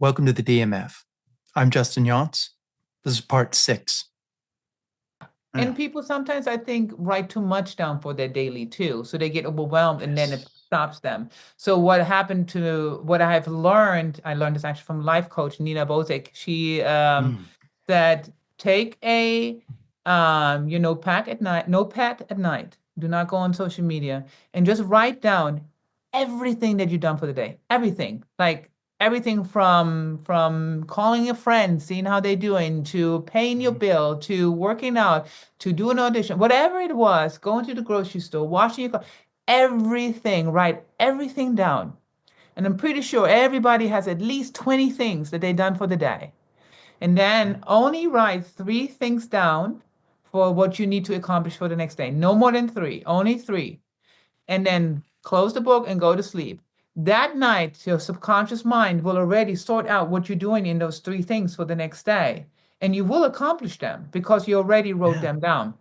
Welcome to the DMF. I'm Justin Yance. This is part 6. Yeah. And people sometimes, I think, write too much down for their daily too. So they get overwhelmed and then it Yes. stops them. So what I've learned, I learned this actually from life coach Nina Bozic. She Mm. said, take a your notepad at night. Do not go on social media and just write down everything that you've done for the day. Everything. Like everything from calling a friend, seeing how they're doing, to paying your Mhm. bill, to working out, to do an audition, whatever it was, going to the grocery store, washing your car, everything, write everything down. And I'm pretty sure everybody has at least 20 things that they've done for the day. And Yeah. then only write 3 things down for what you need to accomplish for the next day. No more than 3, only 3. And then close the book and go to sleep. That night, your subconscious mind will already sort out what you're doing in those 3 things for the next day. And you will accomplish them because you already wrote Yeah. them down.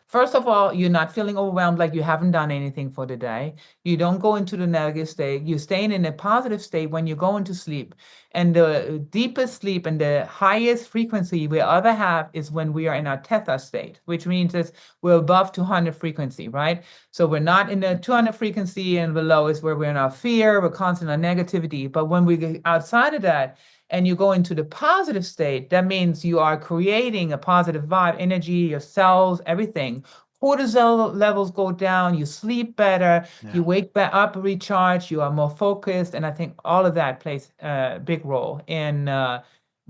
First of all, you're not feeling overwhelmed like you haven't done anything for the day. You don't go into the negative state. You're staying in a positive state when you're going to sleep. And the deepest sleep and the highest frequency we ever have is when we are in our theta state, which means that we're above 200 frequency, right? So we're not in the 200 frequency and below is where we're in our fear, we're constantly in our negativity. But when we get outside of that, and you go into the positive state, that means you are creating a positive vibe, energy, your cells, everything. Cortisol levels go down, you sleep better, you Yeah. wake back up recharged, you are more focused. And I think all of that plays a big role in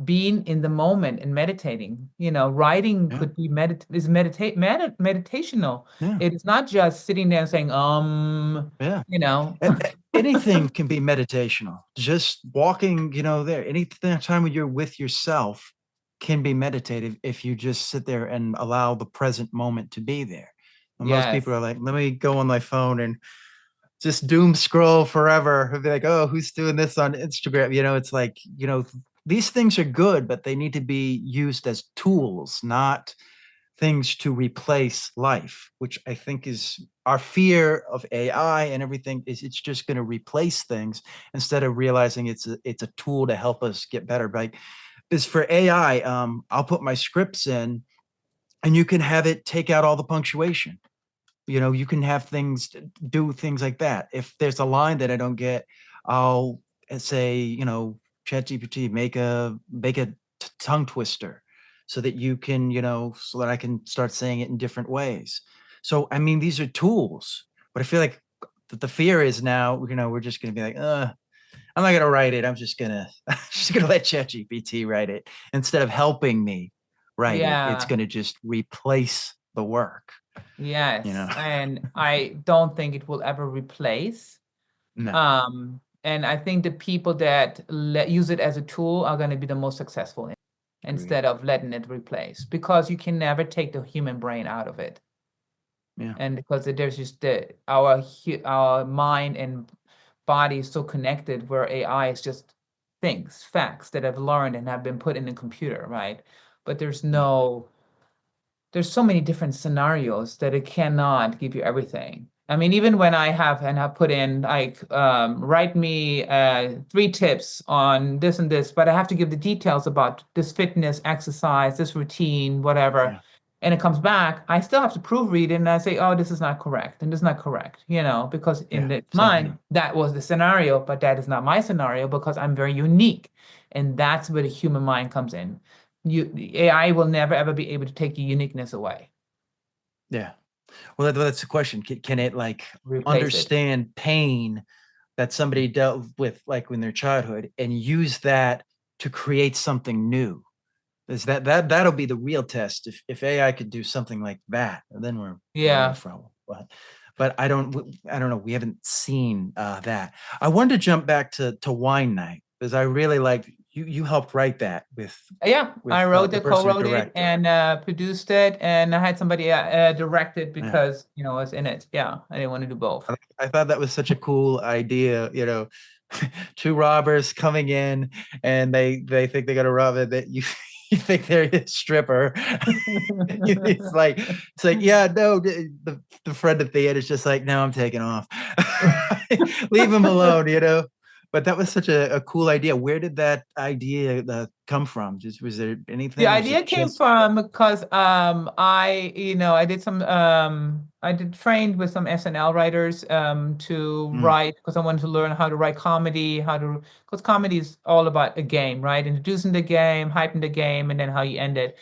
being in the moment and meditating. Writing Yeah. could be meditational. Yeah. It is not just sitting there and saying, Yeah. you know. Anything can be meditational. Just walking, there. Any time when you're with yourself can be meditative if you just sit there and allow the present moment to be there. And most people Yes. are like, let me go on my phone and just doom scroll forever. Be like, oh, who's doing this on Instagram? It's like, these things are good, but they need to be used as tools, not things to replace life, which I think is our fear of AI and everything is it's just going to replace things instead of realizing it's a tool to help us get better. Like, because for AI, I'll put my scripts in and you can have it take out all the punctuation. You can have things do things like that. If there's a line that I don't get, I'll say, ChatGPT, make a tongue twister so that you can, so that I can start saying it in different ways. So I mean, these are tools, but I feel like the fear is now, we're just gonna be like, I'm not gonna write it. I'm just gonna let ChatGPT write it instead of helping me write it. It's Yeah. gonna just replace the work, you know. Yes, and I don't think it will ever replace. No. And I think the people that use it as a tool are going to be the most successful Agreed. instead of letting it replace, because you can never take the human brain out of it. Yeah. And because there's just our mind and body is so connected, where AI is just things, facts that have learned and have been put in the computer, right? But Yeah. there's so many different scenarios that it cannot give you everything. I mean, even when I have put in like, write me 3 tips on this and this, but I have to give the details about this fitness, exercise, this routine, whatever. Yeah. And it comes back, I still have to proofread it and I say, oh, this is not correct. And this is not correct, because in Yeah. its Same mind, here. that was the scenario, but that is not my scenario because I'm very unique. And that's where the human mind comes in. AI will never ever be able to take your uniqueness away, Yeah. Well, that's the question. Can it like replace it. understand pain that somebody dealt with like in their childhood and use that to create something new? Is that'll be the real test. If AI could do something like that, then we're in real Yeah. trouble. But I don't know. We haven't seen that. I wanted to jump back to Wine Night because I really liked you helped write that with Yeah, I wrote the it, person who co-wrote it, directed. and produced it, and I had somebody direct it Yeah. because I was in it. Yeah, I didn't want to do both. I thought that was such a cool idea, two robbers coming in and they think they're gonna rob it, that you you think they're a stripper. It's like, yeah, no, the friend at the end is just like, no, I'm taking off. Leave him alone. but that was such a cool idea. Where did that idea come from? Just was there The anything? Was idea it came just from because I did some I did trained with some SNL writers to mm, write because I wanted to learn how to write comedy, how to because comedy is all about a game, right? Introducing the game, hyping the game, and then how you end it.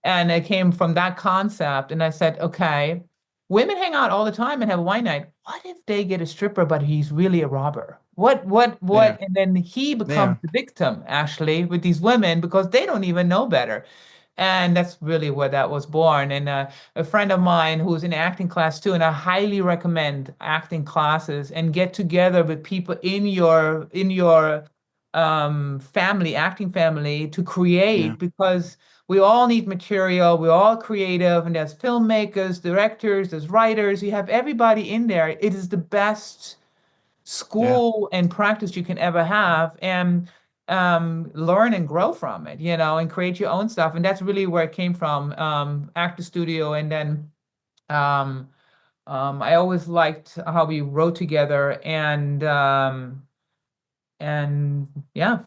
And it came from that concept. And I said, okay, women hang out all the time and have a wine night. What if they get a stripper, but he's really a robber? yeah, What? And then he becomes yeah, the victim actually with these women because they don't even know better. And that's really where that was born. And a friend of mine who's in acting class too, and I highly recommend acting classes and get together with people in your family, acting family to yeah, create because we all need material, we're all creative, and there's filmmakers, directors, there's writers, you have everybody in there. It is the best yeah, school and practice you can ever have, and learn and grow from it, and create your own stuff. And that's really where it came from, actor studio. And then um, I always liked how we wrote together, and yeah.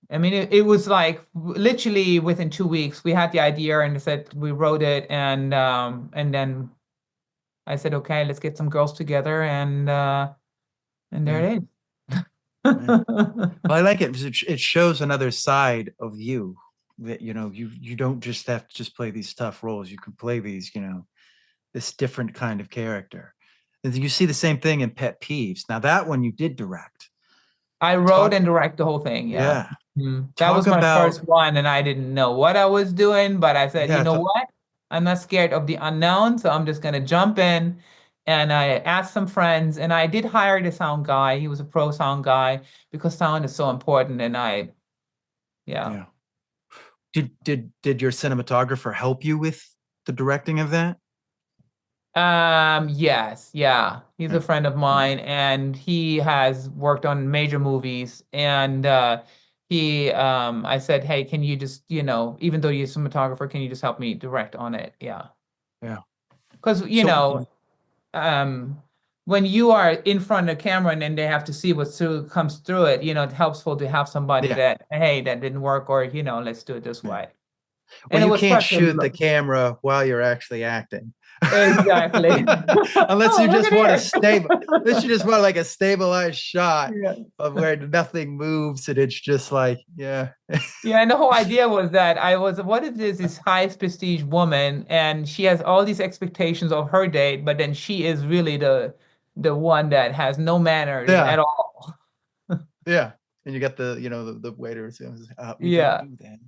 I mean, it was like literally within 2 weeks we had the idea and said we wrote it, and then I said, okay, let's get some girls together, and there yeah, it yeah. is. Well, I like it because it shows another side of you that you don't just have to just play these tough roles. You can play these, this different kind of character. And you see the same thing in Pet Peeves. Now that one you did direct. I wrote Talk, and direct the whole thing, yeah. yeah. That Talk was my about first one, and I didn't know what I was doing, but I said, you yeah, know what? I'm not scared of the unknown, so I'm just gonna jump in. And I asked some friends, and I did hire the sound guy. He was a pro sound guy because sound is so important. And yeah. yeah. Did your cinematographer help you with the directing of that? Yes, yeah. He's a Yeah. friend of Yeah. mine and he has worked on major movies. And I said, hey, can you just, even though you're a cinematographer, can you just help me direct on it? Yeah. Yeah. Because, So um, when you are in front of the camera and then they have to see comes through it, it's helpful to have somebody yeah, that, hey, that didn't work, or, let's do it this yeah. way. Well, And it you was can't such a shoot the camera while you're actually acting. exactly. Unless Oh, you look just at want a here. stable, unless you just want like a stabilized shot Yeah. of where nothing moves and it's just like, yeah. Yeah, and the whole idea was that what if there's this high prestige woman and she has all these expectations of her date, but then she is really the one that has no manners Yeah. at all. Yeah. And you got the waiter says, we don't Yeah. do that.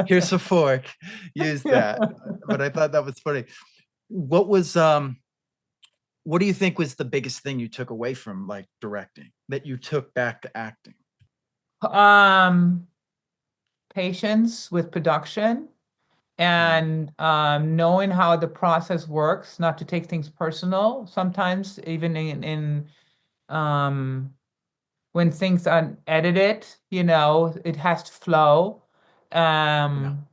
Here's a fork. Use that. But I thought that was funny. What was what do you think was the biggest thing you took away from like directing that you took back to acting? Um, Patience with production Mm, and knowing how the process works, not to take things personal. Sometimes even in um when things are edited, it has to flow. yeah. Um,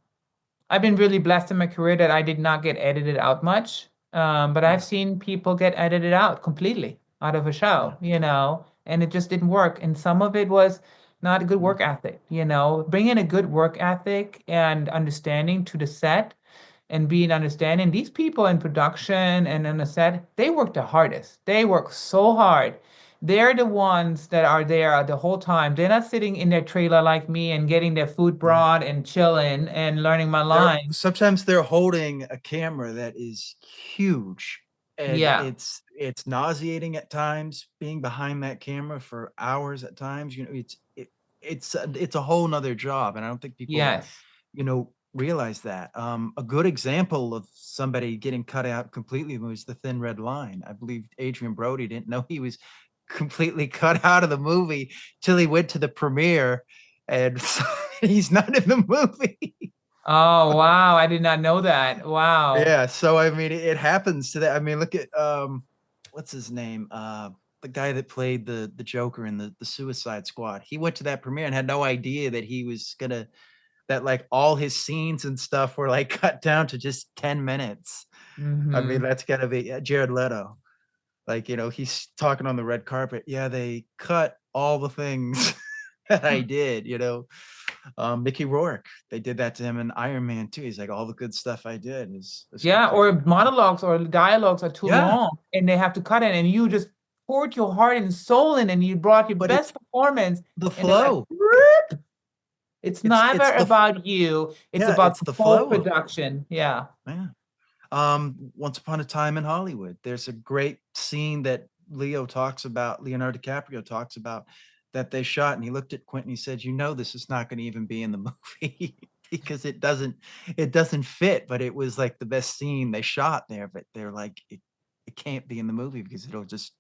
I've been really blessed in my career that I did not get edited out much. But I've Yeah. seen people get edited out completely out of a Yeah. show, and it just didn't work. And some of it was not a good Mm, work ethic, bringing a good work ethic and understanding to the set and being understanding. These people in production and on the set, they work the hardest. They work so hard. They're the ones that are there the whole time. They're not sitting in their trailer like me and getting their food yeah. brought and chilling and learning my They're lines. sometimes they're holding a camera that is huge and Yeah. it's nauseating at times being behind that camera for hours at times. It's a whole nother job. And I don't think people, Yes. realize that. A good example of somebody getting cut out completely was The Thin Red Line. I believe Adrian Brody didn't know he was completely cut out of the movie till he went to the premiere and he's not in the movie. Oh, wow. I did not know that. Wow. Yeah, so I mean, it happens to that. I mean, look at what's his name? The guy that played the Joker in the Suicide Squad. He went to that premiere and had no idea that he was gonna that like all his scenes and stuff were like cut down to just 10 minutes. I mean, Hmm. that's gotta be Jared Leto. Like, he's talking on the red carpet. Yeah, they cut all the things that I did, Mickey Rourke, they did that to him in Iron Man too. He's like, all the good stuff I did is Yeah, or completely gone. monologues or dialogues are too Yeah, long and they have to cut it, and you just poured your heart and soul in and you brought your but it's best performance, the and they're like, flow. "Whoop." It's It's never the about you, it's yeah, about it's the the whole flow of it. production. Yeah. Yeah. Once Upon a Time in Hollywood, there's a great scene that Leonardo DiCaprio talks about, that they shot, and he looked at Quentin, he said, this is not gonna even be in the movie because it doesn't fit, but it was like the best scene they shot there, but they're like, it can't be in the movie because it'll just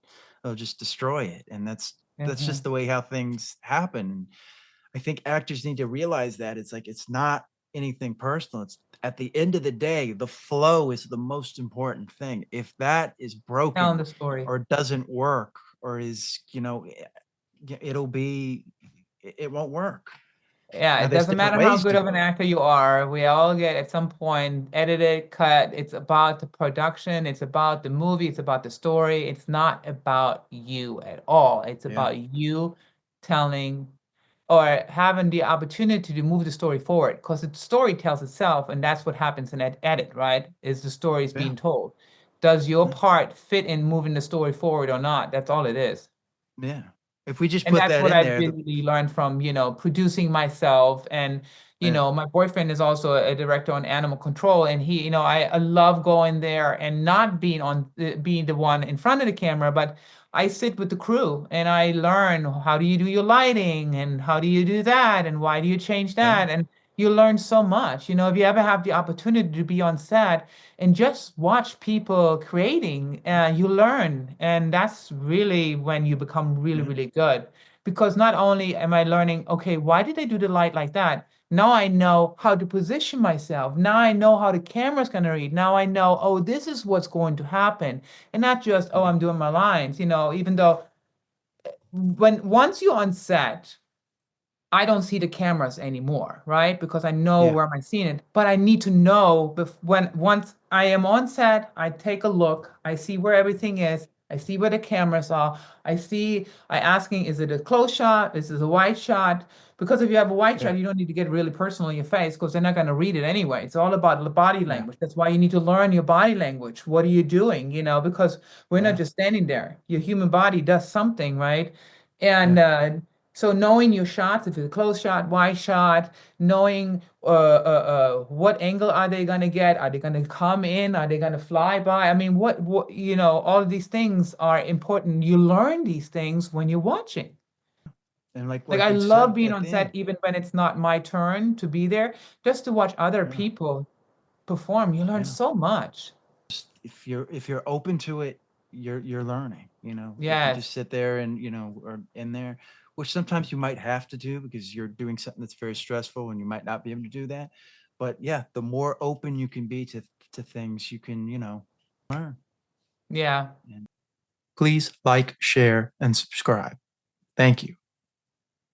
destroy it, and that's Mhm. just the way how things happen. I think actors need to realize that it's like, it's not anything personal. It's at the end of the day, the flow is the most important thing. If that is Telling broken the story. or doesn't work or is, it won't work. Yeah, Now it there's doesn't different matter how ways good to of an do it. actor you are. We all get at some point edited, cut. It's about the production. It's about the movie. It's about the story. It's not about you at all. It's Yeah. about you telling or having the opportunity to move the story forward, because the story tells itself, and that's what happens in edit, right? Is the story is Yeah. being told. Does your Yeah. part fit in moving the story forward or not? That's all it is. Yeah. If we just And put that's that what in I there, really learned from, producing myself. And, yeah. my boyfriend is also a director on animal control. And he, I love going there and not being the one in front of the camera, but I sit with the crew and I learn, how do you do your lighting and how do you do that and why do you change Yeah. that? And you learn so much. If you ever have the opportunity to be on set and just watch people creating, you learn. And that's really when you become really, Yeah. really good. Because not only am I learning, okay, why did they do the light like that? Now I know how to position myself. Now I know how the camera's going to read. Now I know, oh, this is what's going to happen. And not just, oh, Yeah. I'm doing my lines, even though once you're on set, I don't see the cameras anymore, right? Because I know Yeah. where am I seeing it. But I need to know once I am on set, I take a look, I see where everything is, I see where the cameras are, I asking, is it a close shot? Is it a wide shot? Because if you have a wide Yeah. shot, you don't need to get really personal in your face because they're not going to read it anyway. It's all about the body Yeah. language. That's why you need to learn your body language. What are you doing? Because we're not Yeah. just standing there. Your human body does something, right? And Yeah. so knowing your shots, if it's a close shot, wide shot, knowing what angle are they gonna get? Are they gonna come in? Are they gonna fly by? I mean, what all of these things are important. You learn these things when you're watching. And like Like like I we love said being at on the end, set, even when it's not my turn to be there, just to watch other yeah. people perform. You learn Yeah. so much. If you're open to it, you're learning. If you just Yes. sit there and are in there, which sometimes you might have to do because you're doing something that's very stressful and you might not be able to do that. But yeah, the more open you can be to things, you can learn. Yeah. And please like, share, and subscribe. Thank you.